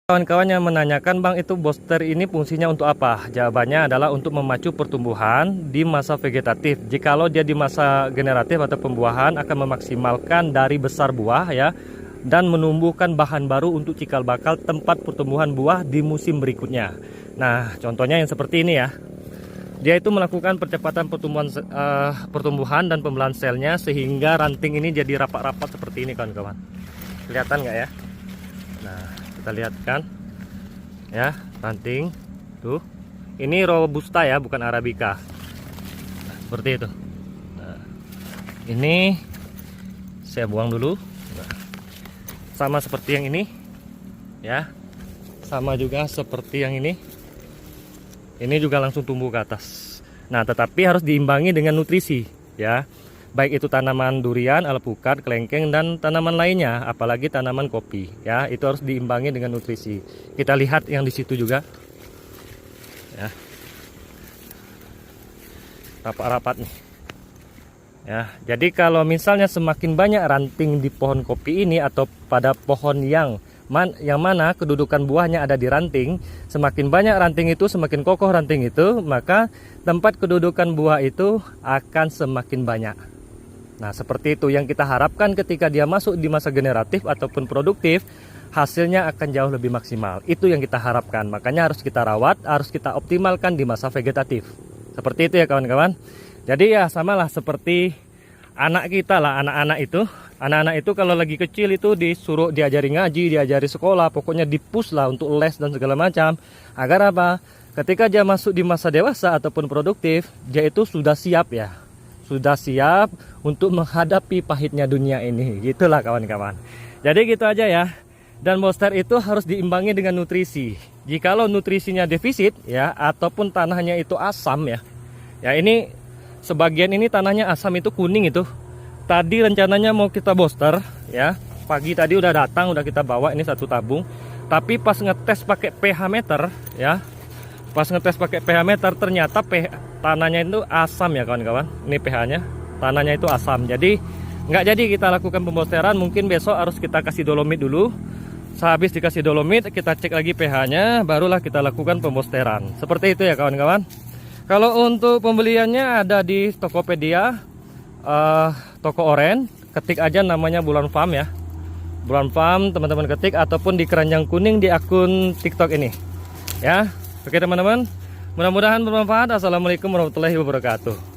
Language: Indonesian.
Kawan-kawan yang menanyakan, Bang, itu booster ini fungsinya untuk apa? Jawabannya adalah untuk memacu pertumbuhan di masa vegetatif. Jikalau dia di masa generatif atau pembuahan akan memaksimalkan dari besar buah ya, dan menumbuhkan bahan baru untuk cikal bakal tempat pertumbuhan buah di musim berikutnya. Nah, contohnya yang seperti ini ya. Dia itu melakukan percepatan pertumbuhan dan pembelahan selnya sehingga ranting ini jadi rapat-rapat seperti ini, kawan-kawan. Kelihatan nggak ya? Nah, kita lihat kan ya, ranting tuh, ini robusta ya, bukan arabica. Nah, seperti itu. Nah, ini saya buang dulu. Nah, sama seperti yang ini ya, sama juga seperti yang ini juga langsung tumbuh ke atas. Nah, tetapi harus diimbangi dengan nutrisi ya, baik itu tanaman durian, alpukat, kelengkeng, dan tanaman lainnya, apalagi tanaman kopi ya, itu harus diimbangi dengan nutrisi. Kita lihat yang di situ juga ya, rapat-rapat nih ya. Jadi kalau misalnya semakin banyak ranting di pohon kopi ini atau pada pohon yang mana kedudukan buahnya ada di ranting, semakin banyak ranting itu, semakin kokoh ranting itu, maka tempat kedudukan buah itu akan semakin banyak. Nah, seperti itu yang kita harapkan ketika dia masuk di masa generatif ataupun produktif, hasilnya akan jauh lebih maksimal. Itu yang kita harapkan. Makanya harus kita rawat, harus kita optimalkan di masa vegetatif. Seperti itu ya, kawan-kawan. Jadi ya samalah seperti anak kita lah, anak-anak itu. Anak-anak itu kalau lagi kecil itu disuruh diajari ngaji, diajari sekolah, pokoknya dipus lah untuk les dan segala macam. Agar apa? Ketika dia masuk di masa dewasa ataupun produktif, dia itu sudah siap ya. Sudah siap untuk menghadapi pahitnya dunia ini. Gitulah kawan-kawan. Jadi gitu aja ya. Dan booster itu harus diimbangi dengan nutrisi. Jikalau nutrisinya defisit ya, ataupun tanahnya itu asam ya. Ya, ini sebagian ini tanahnya asam, itu kuning itu. Tadi rencananya mau kita booster ya. Pagi tadi udah datang, udah kita bawa ini satu tabung. Tapi pas ngetes pakai pH meter ya. Pas ngetes pakai pH meter ternyata tanahnya itu asam ya, kawan-kawan. Ini pH-nya, tanahnya itu asam. Jadi nggak jadi kita lakukan pembosteran. Mungkin besok harus kita kasih dolomit dulu. Sehabis dikasih dolomit, kita cek lagi pH-nya, barulah kita lakukan pembosteran. Seperti itu ya, kawan-kawan. Kalau untuk pembeliannya ada di Tokopedia, toko oren, ketik aja namanya Bulan Farm ya. Bulan Farm teman-teman ketik, ataupun di keranjang kuning di akun TikTok ini ya. Oke teman-teman, mudah-mudahan bermanfaat. Assalamualaikum warahmatullahi wabarakatuh.